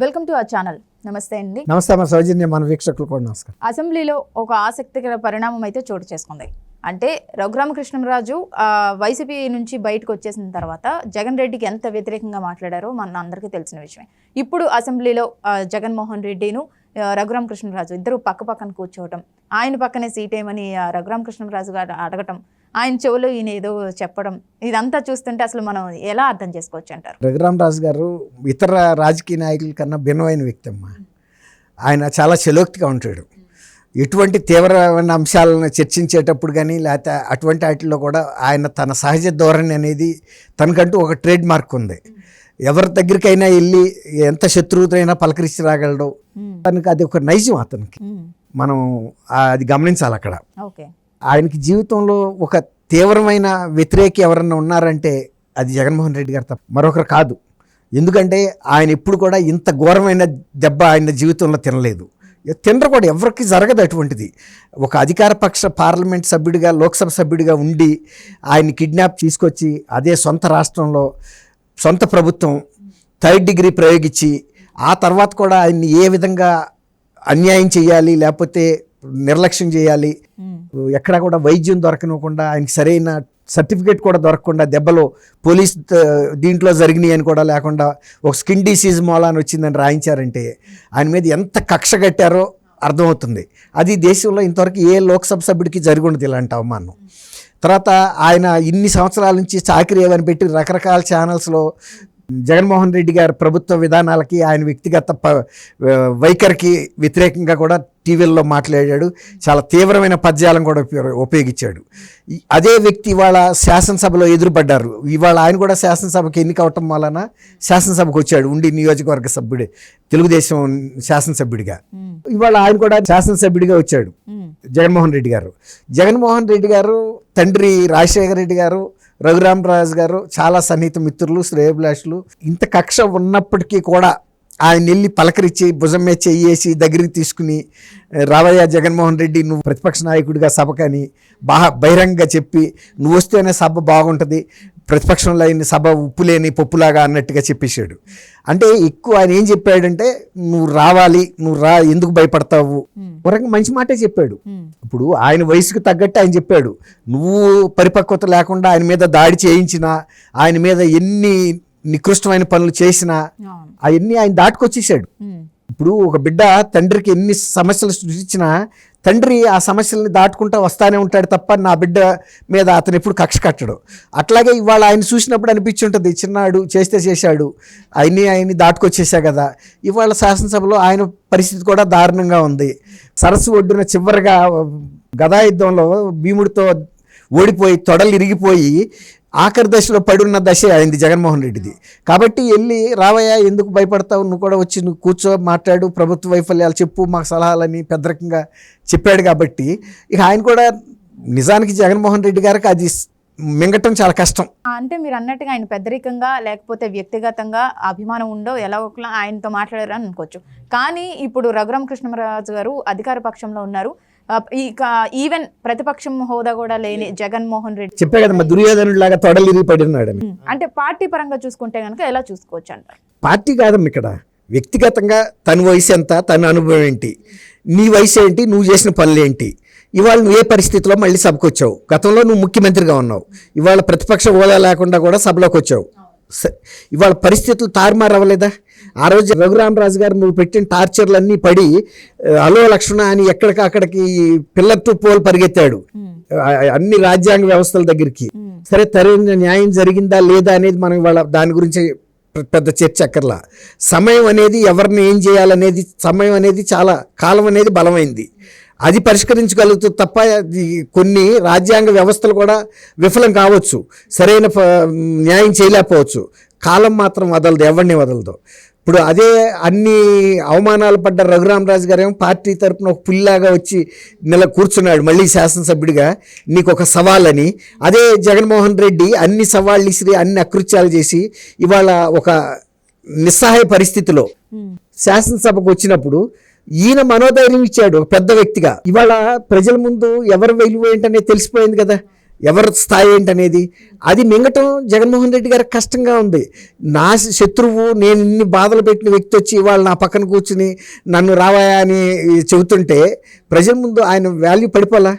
Welcome to our channel. నమస్తే అండి. నమస్తే అమ్మ సౌజన్య, మన వీక్షకులు కూడా నమస్కారం. అసెంబ్లీలో ఒక ఆసక్తికర పరిణామం అయితే చోటు చేసుకుంది. అంటే రఘురామకృష్ణంరాజు వైసీపీ నుంచి బయటకు వచ్చేసిన తర్వాత జగన్ రెడ్డికి ఎంత వ్యతిరేకంగా మాట్లాడారో మన అందరికీ తెలిసిన విషయమే. ఇప్పుడు అసెంబ్లీలో జగన్మోహన్ రెడ్డిను రఘురామకృష్ణంరాజు ఇద్దరు పక్క పక్కన కూర్చోవటం, ఆయన పక్కనే సీట్ ఏమని రఘురామకృష్ణంరాజు గారు అడగటం, ఆయన చెవులో ఈయన ఏదో చెప్పడం, ఇదంతా చూస్తుంటే అసలు మనం ఎలా అర్థం చేసుకోవచ్చు అంటారు? రఘురామరాజు గారు ఇతర రాజకీయ నాయకుల కన్నా భిన్నమైన వ్యక్తి అమ్మ. ఆయన చాలా చలోక్తిగా ఉంటాడు. ఎటువంటి తీవ్రమైన అంశాలను చర్చించేటప్పుడు కానీ లేకపోతే అటువంటి వాటిల్లో కూడా ఆయన తన సహజ ధోరణి అనేది తనకంటూ ఒక ట్రేడ్ మార్క్ ఉంది. ఎవరి దగ్గరికైనా వెళ్ళి ఎంత శత్రువుతైనా పలకరించి రాగలడు. తనకి అది ఒక నైజం అతనికి. మనం అది గమనించాలి అక్కడ. ఆయనకి జీవితంలో ఒక తీవ్రమైన వ్యతిరేకి ఎవరన్నా ఉన్నారంటే అది జగన్మోహన్ రెడ్డి గారు తప్ప మరొకరు కాదు. ఎందుకంటే ఆయన ఎప్పుడు కూడా ఇంత ఘోరమైన దెబ్బ ఆయన జీవితంలో తినలేదు. తినరు కూడా, ఎవరికి జరగదు అటువంటిది. ఒక అధికార పక్ష పార్లమెంట్ సభ్యుడిగా, లోక్సభ సభ్యుడిగా ఉండి ఆయన్ని కిడ్నాప్ తీసుకొచ్చి అదే సొంత రాష్ట్రంలో సొంత ప్రభుత్వం థర్డ్ డిగ్రీ ప్రయోగించి ఆ తర్వాత కూడా ఆయన్ని ఏ విధంగా అన్యాయం చేయాలి లేకపోతే నిర్లక్ష్యం చేయాలి, ఎక్కడా కూడా వైద్యం దొరకనివ్వకుండా, ఆయనకి సరైన సర్టిఫికేట్ కూడా దొరకకుండా, దెబ్బలు పోలీస్ దీంట్లో జరిగినాయి అని కూడా లేకుండా ఒక స్కిన్ డిసీజ్ మూలాన్ని వచ్చిందని రాయించారంటే ఆయన మీద ఎంత కక్ష కట్టారో అర్థమవుతుంది. అది దేశంలో ఇంతవరకు ఏ లోక్సభ సభ్యుడికి జరిగి ఉండదు ఇలాంటి అవమానం. తర్వాత ఆయన ఇన్ని సంవత్సరాల నుంచి చాకరీ ఏమని పెట్టి రకరకాల ఛానల్స్లో జగన్మోహన్ రెడ్డి గారి ప్రభుత్వ విధానాలకి, ఆయన వ్యక్తిగత వైఖరికి వ్యతిరేకంగా కూడా టీవీల్లో మాట్లాడాడు. చాలా తీవ్రమైన పద్యాలను కూడా ఉపయోగించాడు. అదే వ్యక్తి ఇవాళ శాసనసభలో ఎదురుపడ్డారు. ఇవాళ ఆయన కూడా శాసనసభకి ఎన్నిక అవటం వలన శాసనసభకు వచ్చాడు, ఉండి నియోజకవర్గ సభ్యుడే, తెలుగుదేశం శాసనసభ్యుడిగా. ఇవాళ ఆయన కూడా శాసనసభ్యుడిగా వచ్చాడు జగన్మోహన్ రెడ్డి గారు. జగన్మోహన్ రెడ్డి గారు తండ్రి రాజశేఖర రెడ్డి గారు, రఘురామరాజు గారు చాలా సన్నిహిత మిత్రులు, శ్రేయోభిలాషులు. ఇంత కక్ష ఉన్నప్పటికీ కూడా ఆయన వెళ్ళి పలకరించి భుజం మీద చెయ్యేసి దగ్గరికి తీసుకుని, రావయ్య జగన్మోహన్ రెడ్డి, నువ్వు ప్రతిపక్ష నాయకుడిగా సభకని బహిరంగంగా చెప్పి, నువ్వు వస్తేనే సభ బాగుంటుంది, ప్రతిపక్షంలో అయిన సభ ఉప్పులేని పప్పులాగా అన్నట్టుగా చెప్పేశాడు. అంటే ఎక్కువ ఆయన ఏం చెప్పాడంటే, నువ్వు రావాలి, నువ్వు రా, ఎందుకు భయపడతావు, ఒక రకంగా మంచి మాటే చెప్పాడు. ఇప్పుడు ఆయన వయసుకు తగ్గట్టు ఆయన చెప్పాడు. నువ్వు పరిపక్వత లేకుండా ఆయన మీద దాడి చేయించినా, ఆయన మీద ఎన్ని నికృష్టమైన పనులు చేసినా అవన్నీ ఆయన దాటుకొచ్చేసాడు. ఇప్పుడు ఒక బిడ్డ తండ్రికి ఎన్ని సమస్యలు సృష్టించినా తండ్రి ఆ సమస్యల్ని దాటుకుంటూ వస్తానే ఉంటాడు తప్ప నా బిడ్డ మీద అతను ఎప్పుడు కక్ష కట్టడు. అట్లాగే ఇవాళ ఆయన చూసినప్పుడు అనిపించుంటుంది, చిన్నాడు చేస్తే చేశాడు, ఆయన్ని దాటుకొచ్చేసా కదా. ఇవాళ శాసనసభలో ఆయన పరిస్థితి కూడా దారుణంగా ఉంది. సరస్సు ఒడ్డున చివరిగా గదాయుద్ధంలో భీముడితో ఓడిపోయి తొడలు ఇరిగిపోయి ఆఖరి దశలో పడున్న దశ అయింది జగన్మోహన్ రెడ్డిది. కాబట్టి వెళ్ళి, రావయ్య ఎందుకు భయపడతావు, నువ్వు కూడా వచ్చి నువ్వు కూర్చో, మాట్లాడు, ప్రభుత్వ వైఫల్యాలు చెప్పు, మాకు సలహాలని పెద్దరకంగా చెప్పాడు. కాబట్టి ఇక ఆయన కూడా నిజానికి జగన్మోహన్ రెడ్డి గారికి అది మింగటం చాలా కష్టం. అంటే మీరు అన్నట్టుగా ఆయన పెద్దరికంగా లేకపోతే వ్యక్తిగతంగా అభిమానం ఉండో ఎలా ఒకలా ఆయనతో మాట్లాడారని అనుకోవచ్చు. కానీ ఇప్పుడు రఘురామకృష్ణరాజు గారు అధికార పక్షంలో ఉన్నారు. ఇక ఈవెన్ ప్రతిపక్షం హోదా కూడా లేని జగన్మోహన్ రెడ్డి చెప్పే కదా దుర్యోధనుడు లాగా తొడలు ఇరిగిపడినాడు. అంటే పార్టీ పరంగా చూసుకుంటే కనుక ఎలా చూసుకోవచ్చు అంటారు? పార్టీ కాదమ్మ ఇక్కడ, వ్యక్తిగతంగా తన వయసు ఎంత, తన అనుభవం ఏంటి, నీ వయసు ఏంటి, నువ్వు చేసిన పనులు ఏంటి, ఇవాళ నువ్వు ఏ పరిస్థితిలో మళ్ళీ సభకు వచ్చావు, గతంలో నువ్వు ముఖ్యమంత్రిగా ఉన్నావు, ఇవాళ ప్రతిపక్ష హోదా లేకుండా కూడా సభలోకి వచ్చావు, ఇవాళ పరిస్థితులు తారుమారు అవ్వలేదా? ఆ రోజు రఘురామరాజు గారు నువ్వు పెట్టిన టార్చర్లన్నీ పడి అలో లక్ష్మణ అని ఎక్కడికక్కడికి పిల్లర్ టు పోల్ పరిగెత్తాడు అన్ని రాజ్యాంగ వ్యవస్థల దగ్గరికి. సరే, తగిన న్యాయం జరిగిందా లేదా అనేది మనం ఇవాళ దాని గురించి పెద్ద చర్చ అక్కర్లా. సమయం అనేది ఎవరిని ఏం చేయాలనేది, సమయం అనేది చాలా కాలం అనేది బలమైంది, అది పరిష్కరించగలుగుతుంది తప్ప కొన్ని రాజ్యాంగ వ్యవస్థలు కూడా విఫలం కావచ్చు, సరైన న్యాయం చేయలేకపోవచ్చు, కాలం మాత్రం వదలదు, ఎవరిని వదలదు. ఇప్పుడు అదే అన్ని అవమానాలు పడ్డ రఘురామరాజు గారు ఏమో పార్టీ తరఫున ఒక పుల్లాగా వచ్చి కూర్చున్నాడు మళ్ళీ శాసనసభ్యుడిగా, నీకు ఒక సవాలని. అదే జగన్మోహన్ రెడ్డి అన్ని సవాళ్ళు ఇసిరి అన్ని అకృత్యాలు చేసి ఇవాళ ఒక నిస్సహాయ పరిస్థితిలో శాసనసభకు వచ్చినప్పుడు ఈయన మనోధైర్యం ఇచ్చాడు ఒక పెద్ద వ్యక్తిగా. ఇవాళ ప్రజల ముందు ఎవరి విలువ ఏంటనే తెలిసిపోయింది కదా. ఎవరి స్థాయి ఏంటనేది అది మింగటం జగన్మోహన్ రెడ్డి గారికి కష్టంగా ఉంది. నా శత్రువు, నేను ఇన్ని బాధలు పెట్టిన వ్యక్తి వచ్చి ఇవాళ నా పక్కన కూర్చుని నన్ను రావాయా అని చెబుతుంటే ప్రజల ముందు ఆయన వాల్యూ పడిపోలా,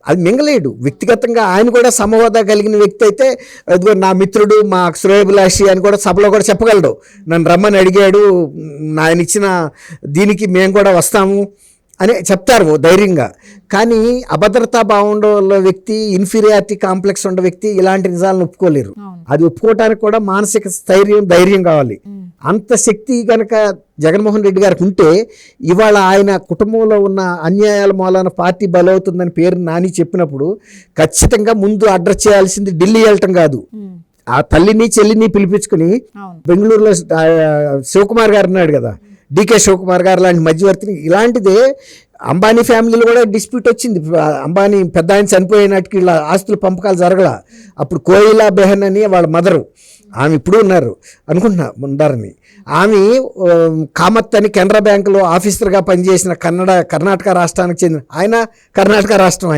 అది మింగలేడు. వ్యక్తిగతంగా ఆయన కూడా సమహోదా కలిగిన వ్యక్తి అయితే అదిగో నా మిత్రుడు, మా శ్రేయభిలాషి అని కూడా సభలో కూడా చెప్పగలడు. నన్ను రమ్మని అడిగాడు, ఆయన ఇచ్చిన దీనికి మేము కూడా వస్తాము అని చెప్తారు ధైర్యంగా. కానీ అభద్రతా భావంలో వ్యక్తి, ఇన్ఫీరియారిటీ కాంప్లెక్స్ ఉన్న వ్యక్తి ఇలాంటి నిజాలను ఒప్పుకోలేరు. అది ఒప్పుకోవటానికి కూడా మానసిక ధైర్యం కావాలి. అంత శక్తి కనుక జగన్మోహన్ రెడ్డి గారికి ఉంటే ఇవాళ ఆయన కుటుంబంలో ఉన్న అన్యాయాల మూలాన పార్టీ బలవుతుందని పేరు నాని చెప్పినప్పుడు ఖచ్చితంగా ముందు అడ్రస్ చేయాల్సింది ఢిల్లీ వెళ్ళటం కాదు, ఆ తల్లిని చెల్లిని పిలిపించుకుని బెంగళూరులో శివకుమార్ గారు ఉన్నాడు కదా, డికే శివకుమార్ గారు లాంటి మధ్యవర్తిని, ఇలాంటిదే అంబానీ ఫ్యామిలీలో కూడా డిస్ప్యూట్ వచ్చింది. అంబానీ పెద్ద ఆయన చనిపోయినట్టుకి ఇలా ఆస్తుల పంపకాలు జరగల. అప్పుడు కోయిలా బెహన్ అని వాళ్ళ మదరు, ఆమె ఇప్పుడు ఉన్నారు ఉన్నారని, ఆమె కామత్ అని కెనరా బ్యాంకులో ఆఫీసర్గా పనిచేసిన కర్ణాటక రాష్ట్రానికి చెందిన ఆయన, కర్ణాటక రాష్ట్రం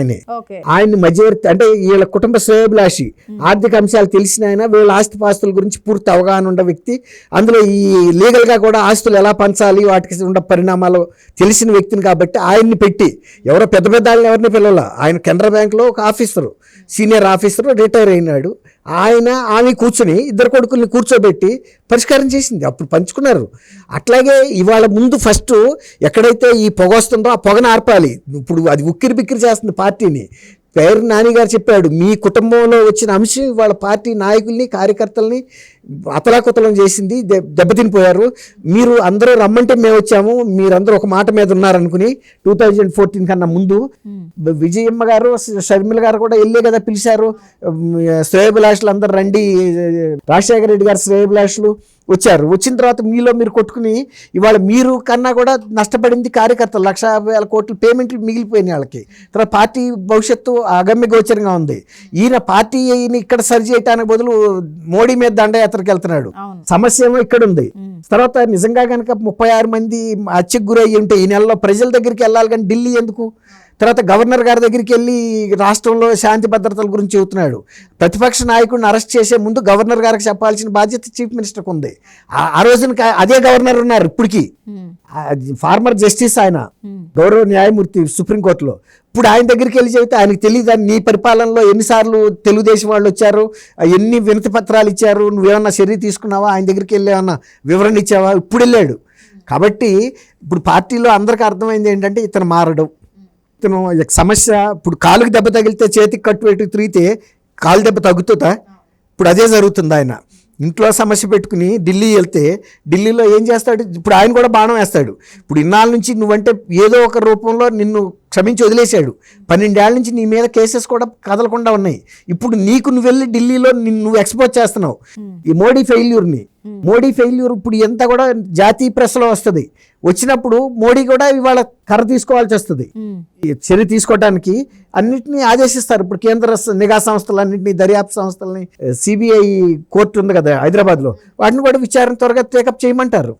ఆయన్ని మధ్యవర్తి అంటే వీళ్ళ కుటుంబ శ్రేయోభిలాషి, ఆర్థిక అంశాలు తెలిసిన ఆయన, వీళ్ళ ఆస్తిపాస్తుల గురించి పూర్తి అవగాహన ఉన్న వ్యక్తి, అందులో ఈ లీగల్గా కూడా ఆస్తులు ఎలా పంచాలి వాటికి ఉన్న పరిణామాలు తెలిసిన వ్యక్తిని కాబట్టి ఆయన్ని పెట్టి, ఎవరో పెద్ద పెద్ద వాళ్ళని ఎవరిని పిలవాల, ఆయన కెనరా బ్యాంకులో ఒక ఆఫీసరు, సీనియర్ ఆఫీసరు, రిటైర్ అయినాడు. ఆమె కూర్చొని ఇద్దరు కొడుకుల్ని కూర్చోబెట్టి పరిష్కారం చేసింది, అప్పుడు పంచుకున్నారు. అట్లాగే ఇవాళ ముందు ఫస్ట్ ఎక్కడైతే ఈ పొగ వస్తుందో ఆ పొగను ఆర్పాలి. ఇప్పుడు అది ఉక్కిరి బిక్కిరి చేస్తుంది పార్టీని. పేరు నాని గారు చెప్పాడు, మీ కుటుంబంలో వచ్చిన అంశం వాళ్ళ పార్టీ నాయకుల్ని, కార్యకర్తల్ని అతలాకుతలం చేసింది, దెబ్బతినిపోయారు. మీరు అందరూ రమ్మంటే మేము వచ్చాము, మీరందరూ ఒక మాట మీద ఉన్నారనుకుని 2014 కన్నా ముందు విజయమ్మ గారు, షర్మిల గారు కూడా వెళ్ళే కదా పిలిచారు. శ్రేయోభిలాషులు అందరు రండి, రాజశేఖర రెడ్డి గారు శ్రేయోభిలాషులు వచ్చారు. వచ్చిన తర్వాత మీలో మీరు కొట్టుకుని ఇవాళ మీరు కన్నా కూడా నష్టపడింది కార్యకర్తలు. 1,50,000 కోట్ల పేమెంట్లు మిగిలిపోయినాయి వాళ్ళకి. తర్వాత పార్టీ భవిష్యత్తు అగమ్య గోచరంగా ఉంది. ఈయన పార్టీని ఇక్కడ సరి చేయడానికి బదులు మోడీ మీద దండయాత్రకి వెళ్తున్నాడు. సమస్య ఏమో ఇక్కడ ఉంది. తర్వాత నిజంగా కనుక 36 మంది హత్యకు గురయ్యి ఉంటే ఈ నెలలో ప్రజల దగ్గరికి వెళ్ళాలి, కానీ ఢిల్లీ ఎందుకు? తర్వాత గవర్నర్ గారి దగ్గరికి వెళ్ళి రాష్ట్రంలో శాంతి భద్రతల గురించి చెబుతున్నాడు. ప్రతిపక్ష నాయకుడిని అరెస్ట్ చేసే ముందు గవర్నర్ గారికి చెప్పాల్సిన బాధ్యత చీఫ్ మినిస్టర్కి ఉంది. ఆ రోజున అదే గవర్నర్ ఉన్నారు ఇప్పటికీ, ఫార్మర్ జస్టిస్ ఆయన, గౌరవ న్యాయమూర్తి సుప్రీంకోర్టులో. ఇప్పుడు ఆయన దగ్గరికి వెళ్ళి చెబితే ఆయనకు తెలియదు నీ పరిపాలనలో ఎన్నిసార్లు తెలుగుదేశం వాళ్ళు వచ్చారు, ఎన్ని వినతి పత్రాలు ఇచ్చారు, నువ్వేమన్నా చర్య తీసుకున్నావా, ఆయన దగ్గరికి వెళ్ళి ఏమన్నా వివరణ ఇచ్చావా? ఇప్పుడు వెళ్ళాడు. కాబట్టి ఇప్పుడు పార్టీలో అందరికీ అర్థమైంది ఏంటంటే ఇతను మారడం. ఇతను సమస్య ఇప్పుడు కాలుకి దెబ్బ తగిలితే చేతికి కట్టు పెట్టి తిరిగితే కాలు దెబ్బ తగ్గుతుందా? ఇప్పుడు అదే జరుగుతుంది. ఆయన ఇంట్లో సమస్య పెట్టుకుని ఢిల్లీ వెళ్తే ఢిల్లీలో ఏం చేస్తాడు? ఇప్పుడు ఆయన కూడా బాణం వేస్తాడు. ఇప్పుడు ఇన్నాళ్ళ నుంచి నువ్వంటే ఏదో ఒక రూపంలో నిన్ను క్షమించి వదిలేశాడు. 12 ఏళ్ల నుంచి నీ మీద కేసెస్ కూడా కదలకుండా ఉన్నాయి. ఇప్పుడు నువ్వు వెళ్ళి ఢిల్లీలో నువ్వు ఎక్స్పోజ్ చేస్తున్నావు ఈ మోడీ ఫెయిల్యూర్ని. మోడీ ఫెయిల్యూర్ ఇప్పుడు ఎంత కూడా జాతీయ ప్రెస్లో వస్తుంది. వచ్చినప్పుడు మోడీ కూడా ఇవాళ కర్ర తీసుకోవాల్సి వస్తుంది. చర్య తీసుకోవడానికి అన్నింటినీ ఆదేశిస్తారు. ఇప్పుడు కేంద్ర నిఘా సంస్థలన్నింటినీ, దర్యాప్తు సంస్థలని, సిబిఐ కోర్టు ఉంది కదా హైదరాబాద్లో, వాటిని కూడా విచారణ త్వరగా టేకప్ చేయమంటారు.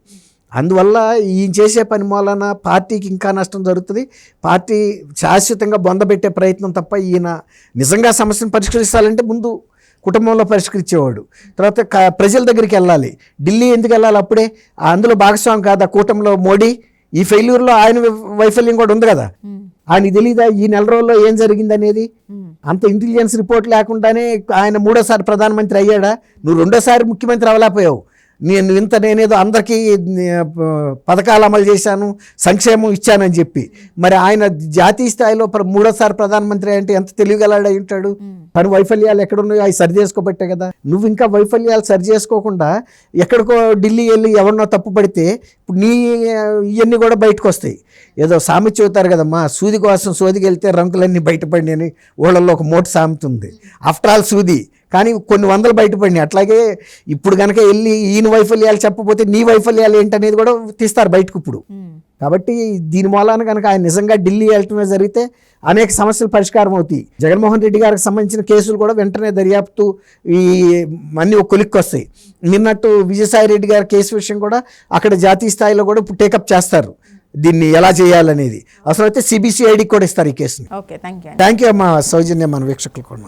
అందువల్ల ఈయన చేసే పని మూలన పార్టీకి ఇంకా నష్టం జరుగుతుంది. పార్టీ శాశ్వతంగా బొందబెట్టే ప్రయత్నం తప్ప ఈయన నిజంగా సమస్యను పరిష్కరించాలంటే ముందు కుటుంబంలో పరిష్కరించేవాడు, తర్వాత ప్రజల దగ్గరికి వెళ్ళాలి. ఢిల్లీ ఎందుకు వెళ్ళాలి? అప్పుడే అందులో భాగస్వామి కాదా కూటమిలో మోడీ? ఈ ఫెయిల్యూర్లో ఆయన వైఫల్యం కూడా ఉంది కదా. ఆయనకి తెలీదా ఈ నెల రోజుల్లో ఏం జరిగింది అనేది? అంత ఇంటెలిజెన్స్ రిపోర్ట్ లేకుండానే ఆయన 3వ సారి ప్రధానమంత్రి అయ్యాడా? నువ్వు 2వ సారి ముఖ్యమంత్రి అవ్వలేకపోయావు. నేనేదో అందరికీ పథకాలు అమలు చేశాను, సంక్షేమం ఇచ్చానని చెప్పి. మరి ఆయన జాతీయ స్థాయిలో 3వ సారి ప్రధానమంత్రి అంటే ఎంత తెలివిగలాడై ఉంటాడు? తను వైఫల్యాలు ఎక్కడున్నాయో అవి సరి చేసుకోబట్టే కదా. నువ్వు ఇంకా వైఫల్యాలు సరి చేసుకోకుండా ఎక్కడికో ఢిల్లీ వెళ్ళి ఎవరినో తప్పు పడితే ఇప్పుడు ఇవన్నీ కూడా బయటకు వస్తాయి. ఏదో సామెత చెబుతారు కదమ్మా, సూది కోసం సోదికి వెళ్తే రంకులన్నీ బయటపడినాయని ఊళ్ళల్లో ఒక మోటు సామెత ఉంది. ఆఫ్టర్ ఆల్ సూది, కానీ కొన్ని వందలు బయటపడినాయి. అట్లాగే ఇప్పుడు కనుక వెళ్ళి ఈయన వైఫల్యాలు చెప్పకపోతే నీ వైఫల్యాలు ఏంటనేది కూడా తీస్తారు బయటకు ఇప్పుడు. కాబట్టి దీని మూలాన కనుక ఆయన నిజంగా ఢిల్లీ వెళ్ళటమే జరిగితే అనేక సమస్యలు పరిష్కారం అవుతాయి. జగన్మోహన్ రెడ్డి గారికి సంబంధించిన కేసులు కూడా వెంటనే దర్యాప్తు అన్నీ ఒక కొలిక్కి వస్తాయి. నిన్నట్టు విజయసాయి రెడ్డి గారి కేసు విషయం కూడా అక్కడ జాతీయ స్థాయిలో కూడా ఇప్పుడు టేకప్ చేస్తారు. దీన్ని ఎలా చేయాలనేది అవసరమైతే సిబిసిఐడికి కూడా ఇస్తారు ఈ కేసుని. థ్యాంక్ యూ అమ్మా సౌజన్య, మన వీక్షకులు కూడా.